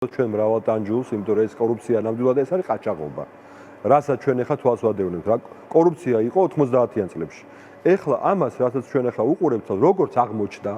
ჩვენ მრავალტანჯულს, იმიტომ რომ ეს კორუფცია ნამდვილად ეს არის ყაჩაღობა. რასაც ჩვენ ახლა თვალს ვადევნებთ, რა კორუფცია იყო 90-იან წლებში. ეხლა ამას, რასაც ჩვენ ახლა უყურებთ, როგორც აღმოჩნდა,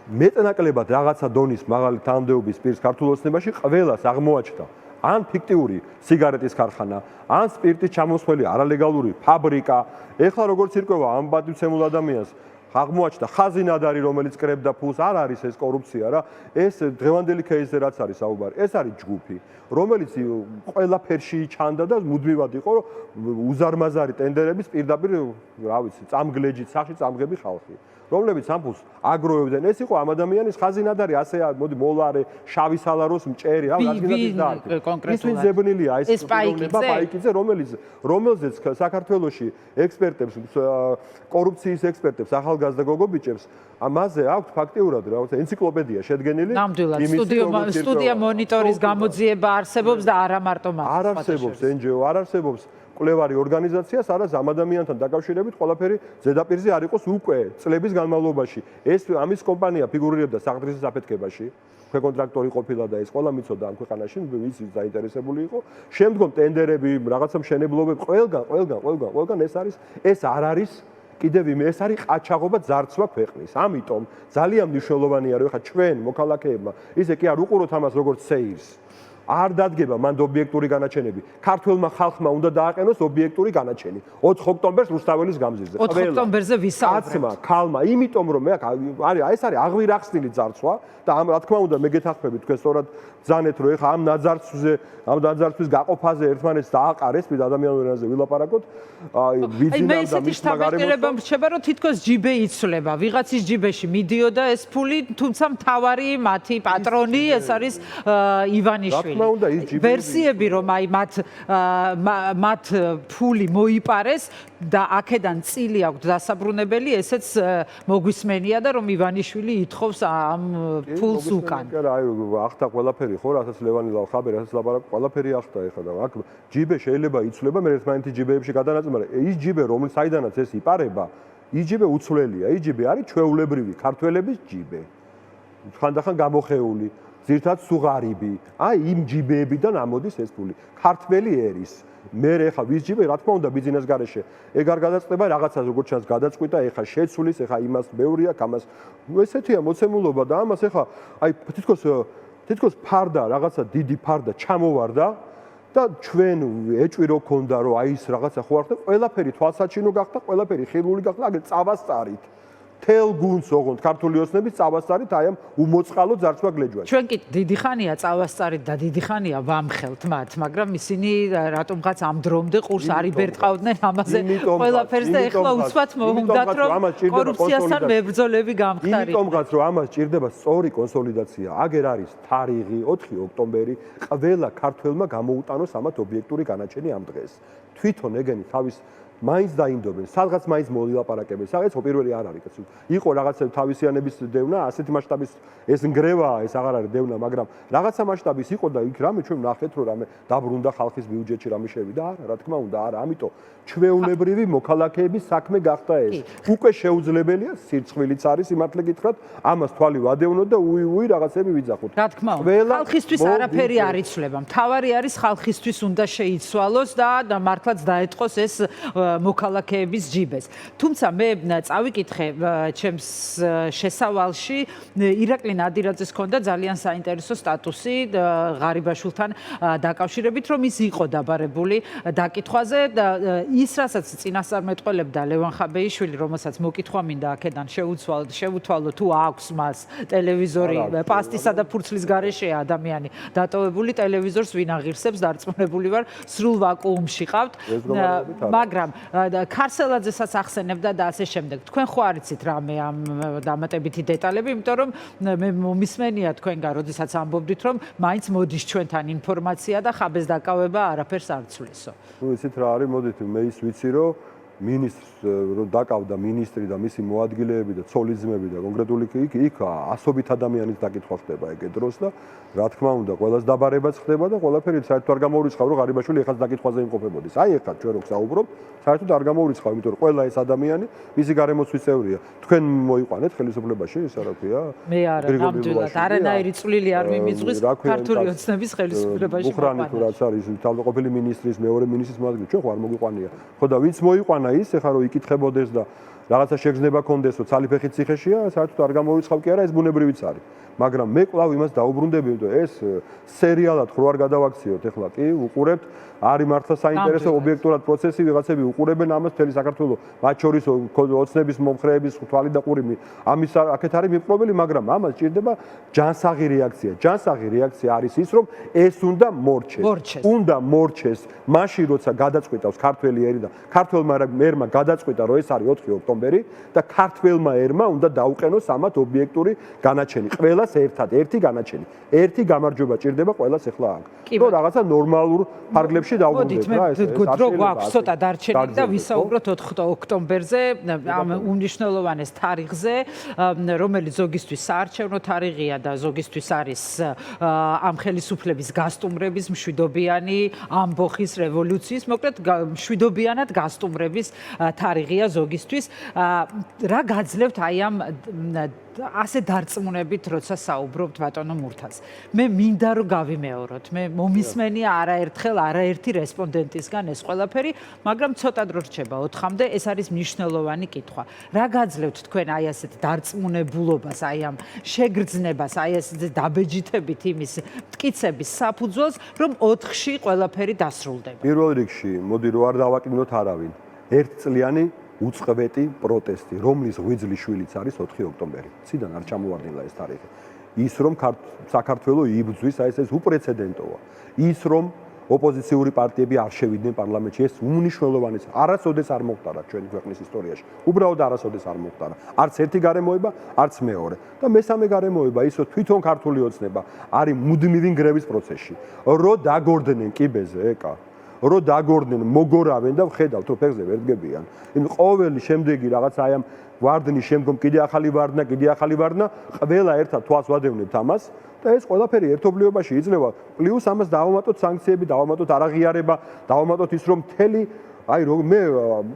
მეტნაკლებად რაღაცა დონის მაღალი თანამდებობის პირს ქართულ ოცნებაში ყველას აღმოაჩნდა ან ფიქტიური სიგარეტის ქარხანა, ან სპირტის ჩამოსვლელი არალეგალური ფაბრიკა. ეხლა როგორც ირკვევა ამ პატივცემულ ადამიანს აღმოაჩნდა ხაზინადარი, რომელიც კრებდა ფულს, არ არის ეს კორუფცია რა. ეს დღევანდელი кейსზე რაც არის საუბარი, ეს არის ჯგუფი, რომელიც ყველაფერში ჩანდა და მუდმივად იყო უზარმაზარი ტენდერების პირდაპირ, რა ვიცი, წამგლეჯით სახში წამღები ხალხი, რომლებიც ამ ფულს აგროვებდნენ. ეს იყო ამ ადამიანის ხაზინადარი, ასე მოდი მოლარე, შავი სალაროს მჭერი, რა გასაგებია და ის ზებნილია ეს პაიკიძე, რომელზეც საქართველოში ექსპერტებს, კორუფციის ექსპერტებს ახალგაზრდა გოგობიჭებს, ამაზე აქვს ფაქტიურად რაღაცა ენციკლოპედია შედგენილი. ნამდვილად სტუდია მონიტორის გამოძიება არსებობს და არა მარტო მას. არ არსებობს NGO, არ არსებობს კვლევარი ორგანიზაცია, სადაც ამ ადამიანთან დაკავშირებით ყველაფერი ზედაპირზე არ იყოს უკვე წლების განმავლობაში. ეს ამის კომპანია ფიგურირებდა საღდრისის აფეთქებაში. კონტრაქტორი ყოფილა და ეს ყველა მიცოდა ამ ქვეყანაში, ვის დაინტერესებული იყო. შემდგომ ტენდერები, რაღაცა მშენებლობები, ყველგან ეს არ არის კიდევ ეს არის ყაჩაღობა, ძარცვა ქვეყნის. ამიტომ ძალიან მნიშვნელოვანია, რომ ხა ჩვენ მოქალაქეებმა ისე კი არ უყუროთ ამას როგორც სეირს. არ დადგება მანდ ობიექტური განაჩენები. ქართველმა ხალხმა უნდა დააყენოს ობიექტური განაჩენი. 4 ოქტომბერს რუსთაველის გამზირზე. 4 ოქტომბერზე ვისაუბრებთ. კაცმა, ქალმა, იმიტომ რომ ეს არის აღვირახსნილი ძარცვა და ამ რა თქმა უნდა მე გეთანხმებით თქვენ სწორად ბრძანეთ რომ ეხა ამ ნაძარცვის გაყოფაზე ერთმანეთს დააყარეს, ვიდრე ადამიანურ ენაზე ვილაპარაკოთ. მე ესეთი შთაბეჭდილება მრჩება, რომ თითქოს ჯიბე იცვლება. ვიღაცის ჯიბეში მიდიოდა ეს ფული, თუმცა მთავარი მათი პატრონი ეს არის ივანიშვილი. ვერსიები რომ აი მათ ფული მოიპარეს და აქედან წილი აქვს დასაბრუნებელი, ესეც მოგვისმენია და რომ ივანიშვილი ითხოვს ამ ფულს უკან. აი ახთა ყველაფერი ხო, რასაც ლევანი ხაბერი, რასაც ლაპარაკ, ყველაფერი ახთა ეხლა და აქ ჯიბე შეიძლება იცვლება, მე ერთმანეთი ჯიბეებში გადანაწილება, ის ჯიბე რომელიც საიდანაც ეს იპარება, ის ჯიბე უცვლელია, ის ჯიბე არის ჩვეულებრივი ქართველების ჯიბე. ხანდახან გამოხეული ზირთად სუღარიბი. აი იმ ჯიბეებიდან ამოდის ეს ფული. ქართველი ერის. მე ეხა ვის ჯიბე, რა თქმა უნდა, ბიზნეს გარეშე. ეგ არ გადაწყდება რაღაცას, როგორც ჩანს, გადაწყვიტა, ეხა შეცვლის, ეხა იმას ბევრი აქვს, ამას. ესეთია მოცემულობა და ამას ეხა აი თითქოს ფარდა, რაღაცა დიდი ფარდა ჩამოვარდა და ჩვენ ეჭვირო ქონდა, რომ აი ეს რაღაცა ხო არ ხდება, ყველაფერი თვალსაჩინო გახდა, ყველაფერი ხილული გახდა, აგერ წავასწარით. თელ გუნდს ოღონდ ქართული ოცნების წავასწარით აი ამ უმოწყალო ძარცვა გლეჯვაში. ჩვენ კი დიდი ხანია წავასწარით და დიდი ხანია ვამხელთ მათ, მაგრამ ისინი რატომღაც ამ დრომდე ყურს არ იბერტყავდნენ ამაზე ყველაფერს და ეხლა უცბად მოუნდათ რომ კორუფციასთან მებრძოლები გამხდარიყო. იმიტომღაც რომ ამას ჭირდება სწორი კონსოლიდაცია. აგერ არის თარიღი 4 ოქტომბერი, ყველა ქართველმა გამოუტანოს ამათ ობიექტური განაჩენი ამ დღეს. თვითონ ეგენი თავის მაინც დაინდობენ, სადღაც მაინც მოლაპარაკებენ. სადღაც პირველი არ არის, კაცო. იყო რაღაცა თავისიანების დევნა, ასეთი მასშტაბის ეს ნგრევაა, ეს აღარ არის დევნა, მაგრამ რაღაცა მასშტაბის იყო და იქ რამე ჩვენ ვნახეთ, რომ რამე დაბრუნდა ხალხის ბიუჯეტში რამე შევიდა. არა, რა თქმა უნდა, არა, ამიტომ ჩვეულებრივი მოქალაქეების საქმე გახდა ეს. უკვე შეუძლებელია, სირცხვილიც არის სიმართლე გითხრათ, ამას თვალი ვადევნოთ და უი რაღაცები ვიძახოთ. რა თქმა უნდა, ხალხისთვის არაფერი არ იცვლება. მთავარი არის ხალხისთვის უნდა შეიცვალოს და მართლაც დაეთყოს ეს მოქალაქეების ჯიბეს. თუმცა მე წავიკითხე ჩემს შესავალში ირაკლი ნადირაძეს ჰქონდა ძალიან საინტერესო სტატუსი ღარიბაშვილთან დაკავშირებით, რომ ის იყო დაბარებული დაკითხვაზე და ის რასაც წინასწარმეტყველებდა ლევან ხაბეიშვილი, რომელსაც მოკითხვა მინდა აქედან შეუთვალო თუ აქვს მას ტელევიზორი პასტისა და ფურცლის გარეშეა ადამიანი დატოვებული, ტელევიზორს ვინ აღირსებს, დარწმუნებული ვარ, სრულ ვაკუუმში ყავთ, მაგრამ ქარსელაძესაც ახსენებდა და ასე შემდეგ. თქვენ ხო არიცით რამე ამ დამატებითი დეტალები, იმიტომ რომ მე მომისმენია თქვენგან, როდესაც ამბობდით, რომ მაინც მოდის ჩვენთან ინფორმაცია და ხაბეს დაკავება არაფერს არ ცვლისო. ნუ იცით რა არის, მოდით მე ის ვიცი, რომ მინისტრს რო დაკავდა მინისტრი და მისი მოადგილეები და ცოლი-ძმები და კონკრეტული იქ ასობით ადამიანის დაკითხვა ხდება ეგ დროს და რა თქმა უნდა ყველას დაბარებაც ხდება და ყველაფერი საერთოდ არ გამოურიცხავ რომ ღარიბაშვილი ეხაც დაკითხვაზე იმყოფებოდეს. აი ეხლა ჩვენ რო საუბრობ, საერთოდ არ გამოურიცხავ, იმიტომ რომ ყველა ეს ადამიანი მისი გარემოცვის წევრია. თქვენ მოიყვანეთ ხელისუფლებაში, ეს რა ქვია? მე არა, ნამდვილად არანაირი წვლილი არ მიმიძღვის ქართული ოცნების ხელისუფლებაში. უხრანი თუ რაც არის თავმოყრილი მინისტრის, მეორე მინისტრის მოადგილე, ჩვენ ხო არ მოგვიყვანია. ხო და ვინც მოიყვანა ის ეხლა რომ იკითხებოდეს და რაღაცა შეგრძნება კონდეს, რომ ცალიფეხი ციხეშია, საერთოდ არ გამოურიცხავ კი არა, ეს ბუნებრივიც არის. მაგრამ მე კვლავ იმას დაუბრუნდები, რომ ეს სერიალად ხო არ გადავაქციოთ, ეხლა კი უყურებთ, არის მართლა საინტერესო ობიექტურად პროცესი, ვიღაცები უყურებენ ამას მთელი საქართველოს, მათ შორის ოცნების მომხრეების თვალი და ყურიმი. ამის აქეთ არის მიპყრობელი, მაგრამ ამას ჭირდება ჯანსაღი რეაქცია. ჯანსაღი რეაქცია არის ის, რომ ეს უნდა მორჩეს. უნდა მორჩეს მაშინ, როცა გადაწყვიტავს ქართველი ერი და ქართველმა ერმა გადაწყვიტა, რომ ეს არის 4 ოქტომბერი და ქართველმა ერმა უნდა დაუყენოს ამათ ობიექტური განაჩენი. ყველას ერთად, ერთი განაჩენი, ერთი გამარჯვება ჭირდება ყველას ეხლა აქ. რომ რაღაცა ნორმალურ ფარგლებში მოდით მე დრო გვაქვს ცოტა დარჩენილი და ვისაუბროთ 4 ოქტომბერზე, ამ უმნიშვნელოვანეს თარიღზე, რომელიც ზოგისთვის საარჩევნო თარიღია და ზოგისთვის არის ამ ხელისუფლების გასტუმრების მშვიდობიანი ამბოხის რევოლუციის, მოკლედ მშვიდობიანად გასტუმრების თარიღია ზოგისთვის. რა გაძლევთ აი ამ ასე დარწმუნებით, როცა საუბრობთ ბატონო მურთას. მე მინდა რომ გავიმეოროთ, მე მომისმენია არაერთხელ არაერთი რესპონდენტისგან ეს ყველაფერი, მაგრამ ცოტა დრო რჩება 4-მდე, ეს არის მნიშვნელოვანი კითხვა. რა გაძლევთ თქვენ აი ასეთ დარწმუნებულობას, აი ამ შეგრძნებას, აი ეს დაბეჯითებით იმის მტკიცების საფუძველს, რომ 4-ში ყველაფერი დასრულდება. პირველ რიგში, მოდი რომ არ დავაკინოთ არავინ. ერთწლიანი უწყლეთი პროტესტი, რომლის ღვიძლი შვილიც არის 4 ოქტომბერი. ციდან არ ჩამოვარდნილა ეს თარიღი. ის რომ საქართველოს იბრძვის, აი ეს უპრეცედენტოა. ის რომ ოპოზიციური პარტიები არ შევიდნენ პარლამენტში, ეს უმნიშვნელოვანეს არასოდეს არ მოხდარა ჩვენი ქვეყნის ისტორიაში. უბრალოდ არასოდეს არ მოხდარა. არც ერთი გარემოება, არც მეორე. და მესამე გარემოება ის რომ თვითონ ქართული ოცნება არის მუდმივი ნგრევის პროცესში. რო დაგორდნენ კიბეზე ეკა რო დაგორდნენ, მოგორავენ და ვხედავთ, რომ ფეხზე ვერ დგებიან. იმ ყოველი შემდეგი რაღაც აი ამ ვარდნის შემდგომ კიდე ახალი ვარდნა, კიდე ახალი ვარდნა, ყველა ერთად თვალს ვადევნებთ ამას და ეს ყველაფერი ერთობლიობაში იძლევა. პლუს ამას დავამატოთ სანქციები, დავამატოთ არაღიარება, დავამატოთ ის რომ მთელი აი მე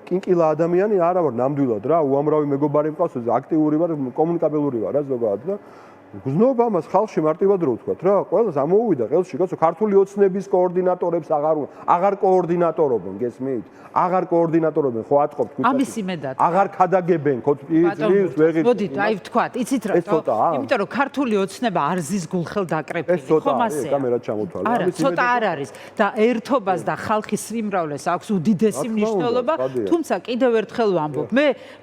კინკილა ადამიანი არა ვარ ნამდვილად რა, უამრავი მეგობარი მყავს, აქტიური ვარ, კომუნიკაბელური ვარ რა ზოგადად და გზნობა ამას ხალხში მარტივად რო ვთქვათ რა, ყველას ამოუვიდა ყელში, კაცო, ქართული ოცნების კოორდინატორებს აღარ კოორდინატორობენ, გესმით? აღარ კოორდინატორობენ, ხო ატყობთ ქუჩაში. ამის იმედად. აღარ ქადაგებენ, ხო ის ვეღარ. მოდით, აი ვთქვათ, იცით რატო? იმიტომ რომ ქართული ოცნება არ ზის გულხელ დაკრეფილი, ხომ ასეა? კამერა ჩამოთვალე. არა, ცოტა არ არის და ერთობას და ხალხის სიმრავლეს აქვს უდიდესი მნიშვნელობა, თუმცა კიდევ ერთხელ ვამბობ,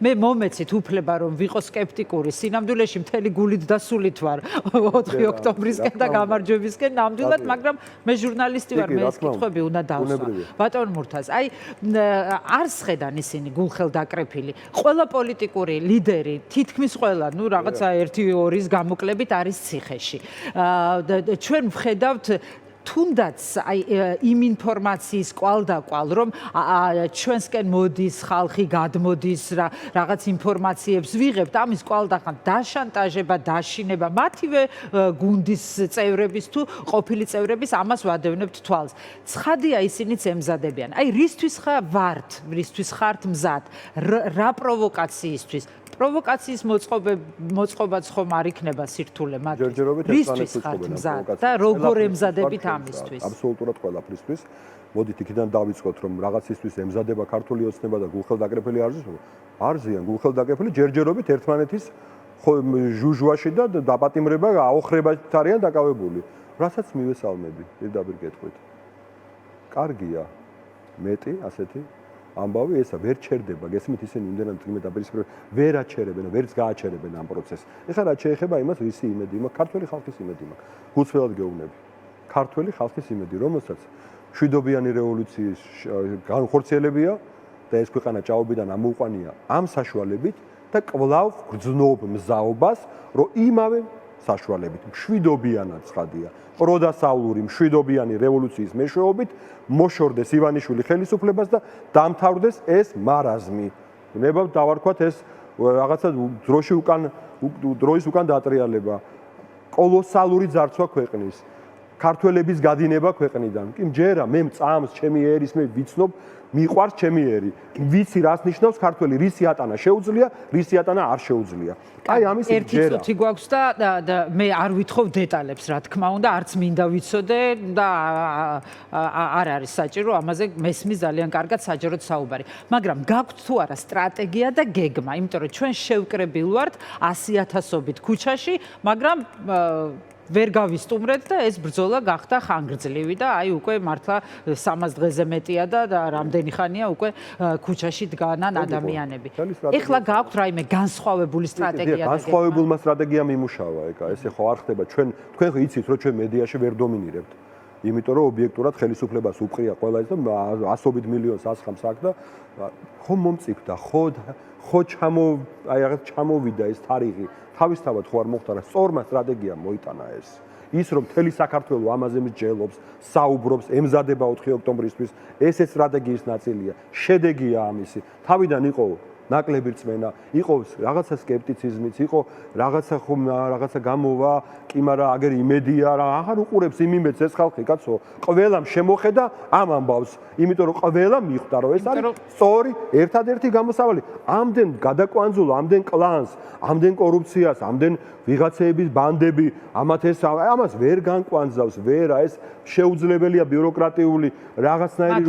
მე მომეცით უფლება რომ ვიყო სკეპტიკური, სინამდვილეში მთელი გულით და სულით ვარ 4 ოქტომბრისკენ და გამარჯვებისკენ ნამდვილად, მაგრამ მე ჟურნალისტი ვარ, მე ეს კითხვები უნდა დავსვა. ბატონ მურთას, აი არს ხედან ისინი გულხელ დაკრეფილი. ყველა პოლიტიკური ლიდერი, თითქმის ყველა, ნუ რაღაცა 1-2-ის გამოკლებით არის ციხეში. ჩვენ ვხედავთ თუნდაც აი იმ ინფორმაციის კვალდაკვალ, რომ ჩვენსკენ მოდის ხალხი, გადმოდის რაღაც ინფორმაციებს ვიღებთ, ამის კვალდახან დაშანტაჟება, დაშინება, მათივე გუნდის წევრების თუ ყოფილი წევრების ამას ვადევნებთ თვალს. ცხადია ისინიც ემზადებიან. აი რისთვის რისთვის ხართ მზად? რა პროვოკაციისთვის? პროვოკაციის მოწყობაც ხომ არ იქნება სირთულე მათ. რისთვის ხართ მზად და როგორ ემზადებით ამისთვის? აბსოლუტურად ყველაფრისთვის. მოდით იქიდან დავიწყოთ, რომ რაღაცისთვის ემზადება ქართული ოცნება და გულხელდაკრეფილი არზიან გულხელდაკრეფილი ჯერჯერობით ერთმანეთის ჟუჟვაში და დაპატიმრება, აოხრებათ არიან დაკავებული. რასაც მივესალმები, პირდაპირ გეტყვით. კარგია მეტი ასეთი ამბავი ესა ვერ ჩერდება, გესმით ისინი იმდენად წმიდა დაპირისპირებენ, ვერ აჩერებენ, ვერც გააჩერებენ ამ პროცესს. ეხლა რა შეეხება იმას, ვისი იმედი მაქვს, ქართველი ხალხის იმედი მაქვს. გულწრფელად გეუბნები. ქართველი ხალხის იმედი, რომელსაც მშვიდობიანი რევოლუციის განხორციელებია და ეს ქვეყანა ჭაობიდან ამოუყვანია ამ საშუალებით და კვლავ გრძნობ მზაობას, რომ იმავე საშუალებით. მშვიდობიანად ცხადია. პროდასავლური მშვიდობიანი რევოლუციის მეშვეობით მოშორდეს ივანიშვილი ხელისუფლებას და დამთავრდეს ეს მარაზმი. ნება დავარქვათ ეს რაღაცა დროის უკან დატრიალება. კოლოსალური ძარცვა ქვეყნის. ქართველების გადინება ქვეყნიდან. კი მჯერა მე მწამს ჩემი ერის მე ვიცნობ მიყვარს ჩემი ერი. ვიცი რას ნიშნავს ქართველი, რისი ატანა შეუძლია, რისი ატანა არ შეუძლია. აი ამის მჯერა. ერთი წუთი გვაქვს და მე არ ვითხოვ დეტალებს, რა თქმა უნდა, არც მინდა ვიცოდე და არ არის საჭირო ამაზე მესმის ძალიან კარგად საჯაროდ საუბარი. მაგრამ გაქვთ თუ არა სტრატეგია და გეგმა, იმიტომ რომ ჩვენ შევკრებილ ვართ 100,000-ობით ქუჩაში, მაგრამ ვერ გავისტუმრეთ და ეს ბრძოლა გახდა ხანგრძლივი და აი უკვე მართლა 300 დღეზე მეტია და რამდენი ხანია უკვე ქუჩაში დგანან ადამიანები. ეხლა გაქვთ რაიმე განსხვავებული სტრატეგია და განსხვავებულმა სტრატეგიამ იმუშავა, ეკა ესე ხო არ ხდება ჩვენ ხო იცით რომ ჩვენ მედიაში ვერ დომინირებთ. იმიტომ რომ ობიექტურად ხელისუფლებას უყრია ყველა ეს და 100 მილიონს ასხამს აქ და ხო მომწიფდა, ხო ჩამოვიდა ეს თარიღი. თავისთავად ხო არ მოხდა, სწორმა სტრატეგიამ მოიტანა ეს. ის რომ მთელი საქართველო ამაზე მსჯელობს, საუბრობს, ემზადება 4 ოქტომბრისთვის, ეს სტრატეგიის ნაწილია. შედეგია ამისი. თავიდან იყო ნაკლები რწმენა, იყო რაღაცა სკეპტიციზმიც, იყო რაღაცა გამოვა, კი მაგრამ აგერ იმედია, რა აღარ უყურებს იმ იმედს ეს ხალხი, კაცო. ყველამ შემოხედა ამ ამბავს, იმიტომ რომ ყველა მიხვდა, რომ ეს არის სწორი, ერთადერთი გამოსავალი. ამდენ გადაკვანძულ, ამდენ კლანს, ამდენ კორუფციას, ამდენ ვიღაცეების ბანდები, ამას ვერ განკვანძავს, ვერა ეს შეუძლებელია ბიუროკრატიული რაღაცნაირი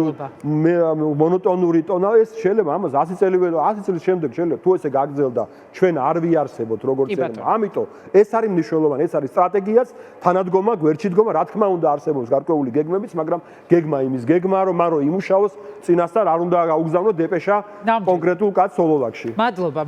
მონოტონური ტონა, ეს შეიძლება ამას 100 წლის შემდეგ შეიძლება თუ ესე გაგრძელდა, ჩვენ არ ვიარსებოთ როგორც ერა. ამიტომ ეს არის მნიშვნელოვანი, ეს არის სტრატეგიაც, თანადგომა, გვერდჩიდგომა, რა თქმა უნდა არსებობს გარკვეული გეგმებიც, მაგრამ გეგმა იმის გეგმაა, რომ იმუშაოს წინასწარ არ უნდა გაუგზავნოს დეპეშა კონკრეტულ კაც სოლოლაკში. მადლობა.